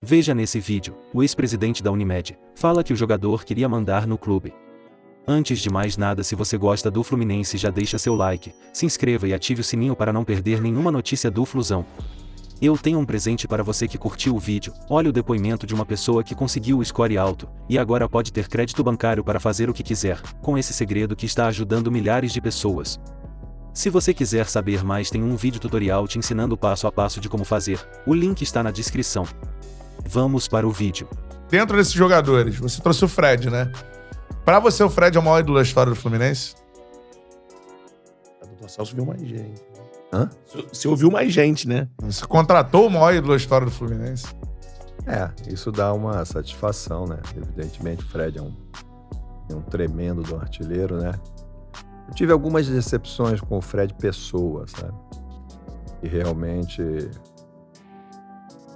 Veja nesse vídeo, o ex-presidente da Unimed fala que o jogador queria mandar no clube. Antes de mais nada, se você gosta do Fluminense, já deixa seu like, se inscreva e ative o sininho para não perder nenhuma notícia do Flusão. Eu tenho um presente para você que curtiu o vídeo. Olha o depoimento de uma pessoa que conseguiu o score alto, e agora pode ter crédito bancário para fazer o que quiser, com esse segredo que está ajudando milhares de pessoas. Se você quiser saber mais, tem um vídeo tutorial te ensinando passo a passo de como fazer, o link está na descrição. Vamos para o vídeo. Dentro desses jogadores, você trouxe o Fred, né? Pra você, o Fred é o maior ídolo da história do Fluminense? O doutor Celso viu mais gente. Hã? Você ouviu mais gente, né? Você contratou o maior ídolo da história do Fluminense? Isso dá uma satisfação, né? Evidentemente, o Fred é um tremendo do artilheiro, né? Eu tive algumas decepções com o Fred pessoa, sabe? E realmente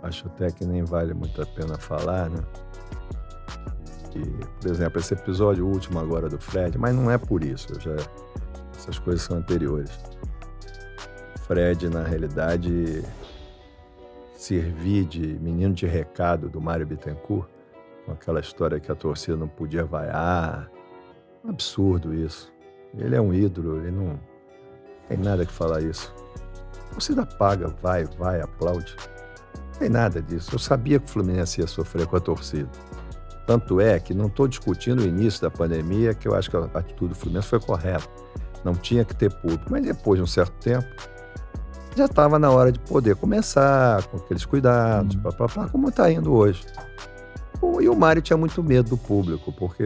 acho até que nem vale muito a pena falar, né? E, por exemplo, esse episódio último agora do Fred, mas não é por isso, essas coisas são anteriores. Fred, na realidade, servir de menino de recado do Mário Bittencourt, com aquela história que a torcida não podia vaiar. Um absurdo isso. Ele é um ídolo, ele não tem nada que falar isso. A torcida paga, vai, aplaude. Não tem nada disso. Eu sabia que o Fluminense ia sofrer com a torcida. Tanto é que não estou discutindo o início da pandemia, que eu acho que a atitude do Fluminense foi correta. Não tinha que ter público. Mas depois de um certo tempo, já estava na hora de poder começar com aqueles cuidados, como está indo hoje. E o Mário tinha muito medo do público, porque,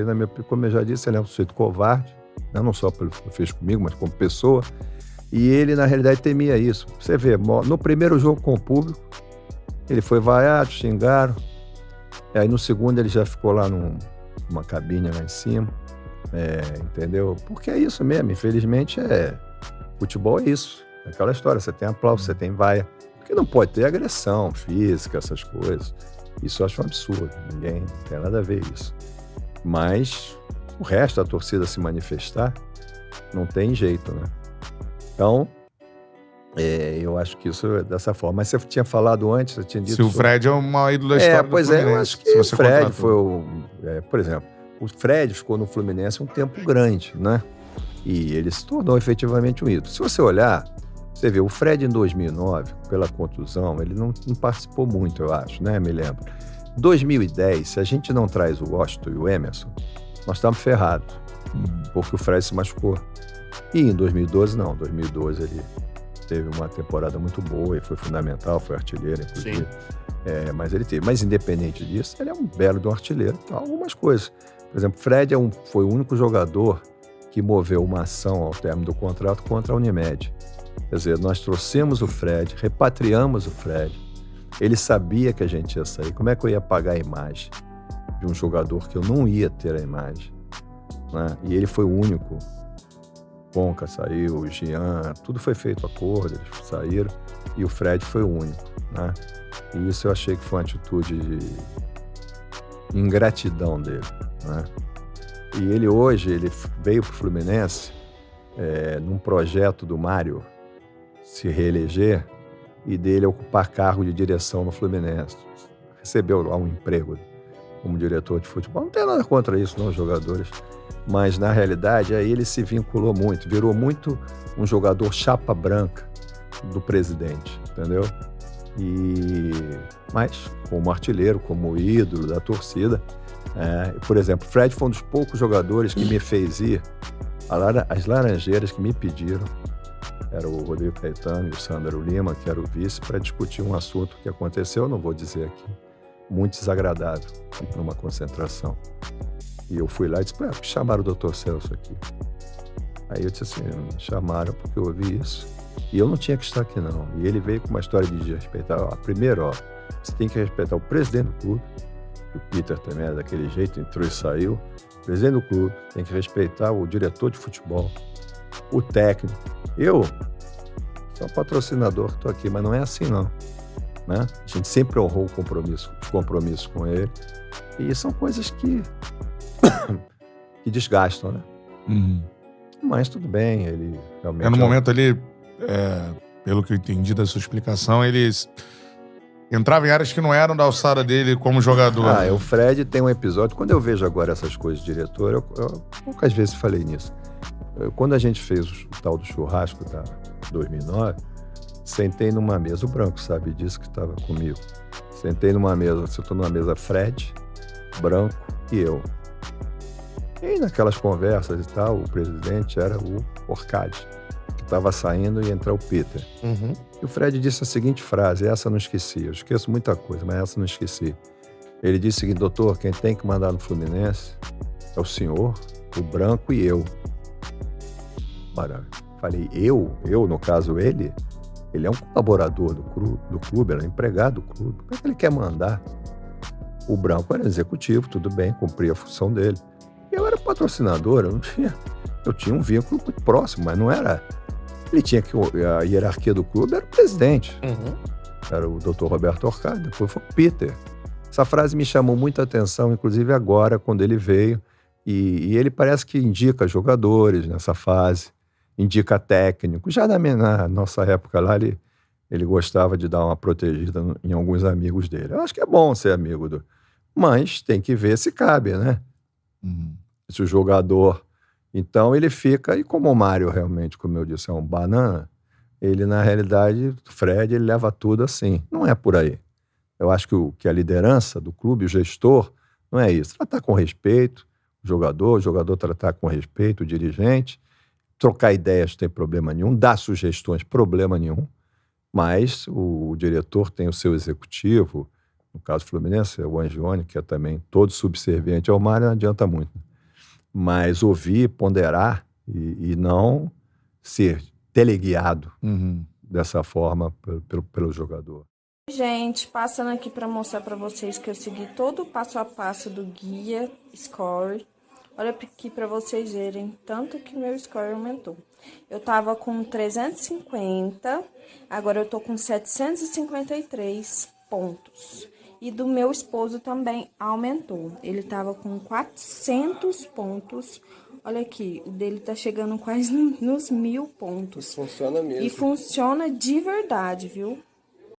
como eu já disse, ele é um sujeito covarde, né? Não só pelo que fez comigo, mas como pessoa. E ele, na realidade, temia isso. Você vê, no primeiro jogo com o público, ele foi vaiado, xingaram. Aí no segundo ele já ficou lá numa cabine lá em cima. Entendeu? Porque é isso mesmo, infelizmente futebol é isso. É aquela história, você tem aplauso, você tem vaia. Porque não pode ter agressão física, essas coisas. Isso eu acho um absurdo, não tem nada a ver isso. Mas o resto da torcida se manifestar, não tem jeito, né? Então, eu acho que isso é dessa forma. Mas você tinha falado antes, você tinha dito... Se o Fred é o maior ídolo da história do Fluminense. Eu acho que o Fred foi por exemplo, o Fred ficou no Fluminense um tempo grande, né? E ele se tornou efetivamente um ídolo. Se você olhar, você vê, o Fred em 2009, pela contusão, ele não participou muito, eu acho, né? Me lembro. 2010, se a gente não traz o Washington e o Emerson, nós estamos ferrados, porque o Fred se machucou. E em 2012, não. Em 2012 ele teve uma temporada muito boa e foi fundamental, foi artilheiro, inclusive. Mas ele teve. Mas independente disso, ele é um belo de um artilheiro. Então, algumas coisas. Por exemplo, Fred foi o único jogador que moveu uma ação ao término do contrato contra a Unimed. Quer dizer, nós trouxemos o Fred, repatriamos o Fred. Ele sabia que a gente ia sair. Como é que eu ia pagar a imagem de um jogador que eu não ia ter a imagem? Né? E ele foi o único. Conca saiu, o Jean, tudo foi feito acordo, eles saíram, e o Fred foi o único, né? E isso eu achei que foi uma atitude de ingratidão dele, né? E ele hoje, ele veio para o Fluminense num projeto do Mário se reeleger e dele ocupar cargo de direção no Fluminense. Recebeu lá um emprego como diretor de futebol. Não tem nada contra isso, não, os jogadores. Mas, na realidade, aí ele se vinculou muito, virou muito um jogador chapa branca do presidente, entendeu? Mas, como artilheiro, como ídolo da torcida, por exemplo, Fred foi um dos poucos jogadores que me fez ir às Laranjeiras, que me pediram, era o Rodrigo Caetano e o Sandro Lima, que era o vice, para discutir um assunto que aconteceu, não vou dizer aqui, muito desagradável, numa concentração. E eu fui lá e disse, chamaram o Dr. Celso aqui. Aí eu disse assim, me chamaram porque eu ouvi isso. E eu não tinha que estar aqui, não. E ele veio com uma história de respeitar. Primeiro, você tem que respeitar o presidente do clube, que o Peter também era daquele jeito, entrou e saiu. O presidente do clube tem que respeitar o diretor de futebol, o técnico. Eu sou patrocinador, estou aqui, mas não é assim, não. Né? A gente sempre honrou os compromissos com ele. E são coisas que desgastam, né? Mas tudo bem, ele realmente... No momento ali, pelo que eu entendi da sua explicação, ele Entrava em áreas que não eram da alçada dele como jogador. O Fred tem um episódio. Quando eu vejo agora essas coisas de diretor, eu poucas vezes falei nisso. Quando a gente fez o tal do churrasco da 2009, sentei numa mesa, o Branco sabe disso que estava comigo. Sentei numa mesa, sentou numa mesa Fred, Branco e eu. E naquelas conversas e tal, o presidente era o Orcade, que estava saindo e entrou o Peter. Uhum. E o Fred disse a seguinte frase, essa eu não esqueci, eu esqueço muita coisa, mas essa eu não esqueci. Ele disse o seguinte: doutor, quem tem que mandar no Fluminense é o senhor, o Branco e eu. Ora, falei, eu, no caso ele é um colaborador do clube, ele é um empregado do clube. Como é que ele quer mandar? O Branco era executivo, tudo bem, cumpria a função dele. Eu era patrocinador, eu tinha um vínculo muito próximo, mas não era... Ele tinha que... A hierarquia do clube era o presidente. Uhum. Era o Dr. Roberto Orcade, depois foi o Peter. Essa frase me chamou muita atenção, inclusive agora, quando ele veio. E ele parece que indica jogadores nessa fase, indica técnico. Já na nossa época lá, ele gostava de dar uma protegida em alguns amigos dele. Eu acho que é bom ser amigo do... Mas tem que ver se cabe, né? Uhum. Se o jogador... Então ele fica... E como o Mário realmente, como eu disse, é um banana, ele na realidade, o Fred, ele leva tudo assim. Não é por aí. Eu acho que a liderança do clube, o gestor, não é isso. Tratar com respeito o jogador tratar com respeito o dirigente, trocar ideias não tem problema nenhum, dar sugestões, problema nenhum, mas o diretor tem o seu executivo, no caso do Fluminense, é o Angione, que é também todo subserviente ao Mário, não adianta muito. Mas ouvir, ponderar e não ser teleguiado dessa forma pelo jogador. Gente, passando aqui para mostrar para vocês que eu segui todo o passo a passo do guia Score. Olha aqui para vocês verem tanto que meu score aumentou. Eu tava com 350, agora eu tô com 753 pontos. E do meu esposo também aumentou. Ele tava com 400 pontos. Olha aqui, o dele tá chegando quase nos 1000 pontos. Funciona mesmo. E funciona de verdade, viu?